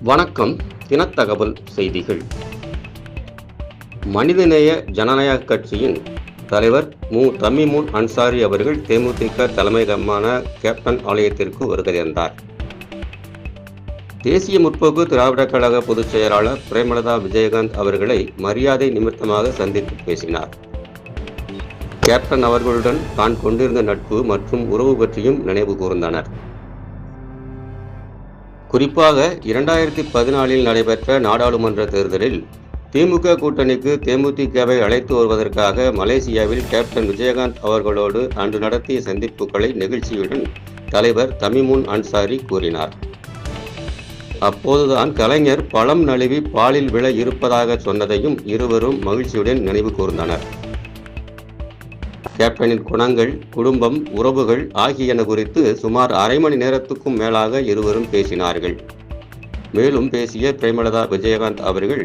வணக்கம். தினத்தகவல் செய்திகள். மனிதநேய ஜனநாயக கட்சியின் தலைவர் தமீமுன் அன்சாரி அவர்கள் தேமுதிக தலைமையகமான கேப்டன் ஆலயத்திற்கு வருகை தந்தார். தேசிய முற்போக்கு திராவிடர் கழக பொதுச் செயலாளர் பிரேமலதா விஜயகாந்த் அவர்களை மரியாதை நிமித்தமாக சந்தித்து பேசினார். கேப்டன் அவர்களுடன் தான் கொண்டிருந்த நட்பு மற்றும் உறவு பற்றியும் நினைவு கூர்ந்தனர். குறிப்பாக 2014 நடைபெற்ற நாடாளுமன்ற தேர்தலில் திமுக கூட்டணிக்கு தேமுதிகவை அழைத்து வருவதற்காக மலேசியாவில் கேப்டன் விஜயகாந்த் அவர்களோடு அன்று நடத்திய சந்திப்புகளை நெகிழ்ச்சியுடன் தலைவர் தமீமுன் அன்சாரி கூறினார். அப்போதுதான் கலைஞர் பழம் நழுவி பாலில் விழ இருப்பதாக சொன்னதையும் இருவரும் மகிழ்ச்சியுடன் நினைவு கூர்ந்தனர். கேப்டனின் குணங்கள், குடும்பம், உறவுகள் ஆகியன குறித்து சுமார் அரை மணி நேரத்துக்கும் மேலாக இருவரும் பேசினார்கள். மேலும் பேசிய பிரேமலதா விஜயகாந்த் அவர்கள்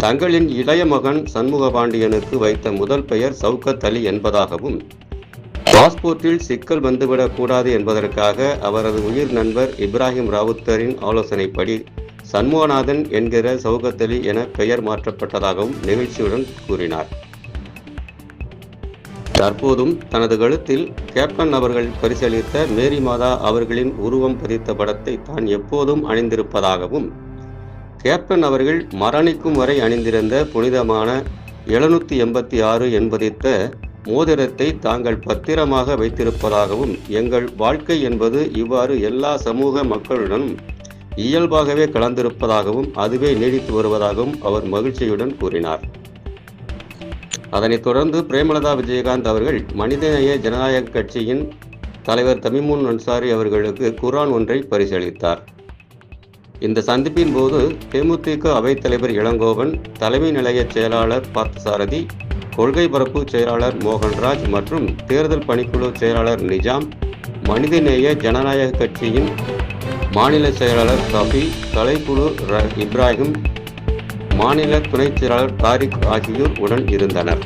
தங்களின் இளைய மகன் சண்முகபாண்டியனுக்கு வைத்த முதல் பெயர் சவுகத் அலி என்பதாகவும், பாஸ்போர்ட்டில் சிக்கல் வந்துவிடக் கூடாது என்பதற்காக அவரது உயிர் நண்பர் இப்ராஹிம் ராவுத்தரின் ஆலோசனைப்படி சண்முகநாதன் என்கிற சவுகத் அலி என பெயர் மாற்றப்பட்டதாகவும் நிகழ்ச்சியுடன் கூறினார். தற்போதும் தனது கழுத்தில் கேப்டன் அவர்கள் பரிசளித்த மேரி மாதா அவர்களின் உருவம் பதித்த படத்தை தான் எப்போதும் அணிந்திருப்பதாகவும், கேப்டன் அவர்கள் மரணிக்கும் வரை அணிந்திருந்த புனிதமான 786 என்பதித்த மோதிரத்தை தாங்கள் பத்திரமாக வைத்திருப்பதாகவும், எங்கள் வாழ்க்கை என்பது இவ்வாறு எல்லா சமூக மக்களுடனும் இயல்பாகவே கலந்திருப்பதாகவும் அதுவே நீடித்து வருவதாகவும் அவர் மகிழ்ச்சியுடன் கூறினார். அதனைத் தொடர்ந்து பிரேமலதா விஜயகாந்த் அவர்கள் மனிதநேய ஜனநாயக கட்சியின் தலைவர் தமீமுன் அன்சாரி அவர்களுக்கு குர்ஆன் ஒன்றை பரிசளித்தார். இந்த சந்திப்பின் போது தேமுதிக அவைத்தலைவர் இளங்கோவன், தலைமை நிலைய செயலாளர் பார்த்தசாரதி, கொள்கை பரப்பு செயலாளர் மோகன்ராஜ் மற்றும் தேர்தல் பணிக்குழு செயலாளர் நிஜாம், மனிதநேய ஜனநாயக கட்சியின் மாநில செயலாளர் சஃபி, கலைக்குழு இப்ராஹிம், மாநில துணைச் செயலாளர் தாரிக் ஆகியோர் உடன் இருந்தனர்.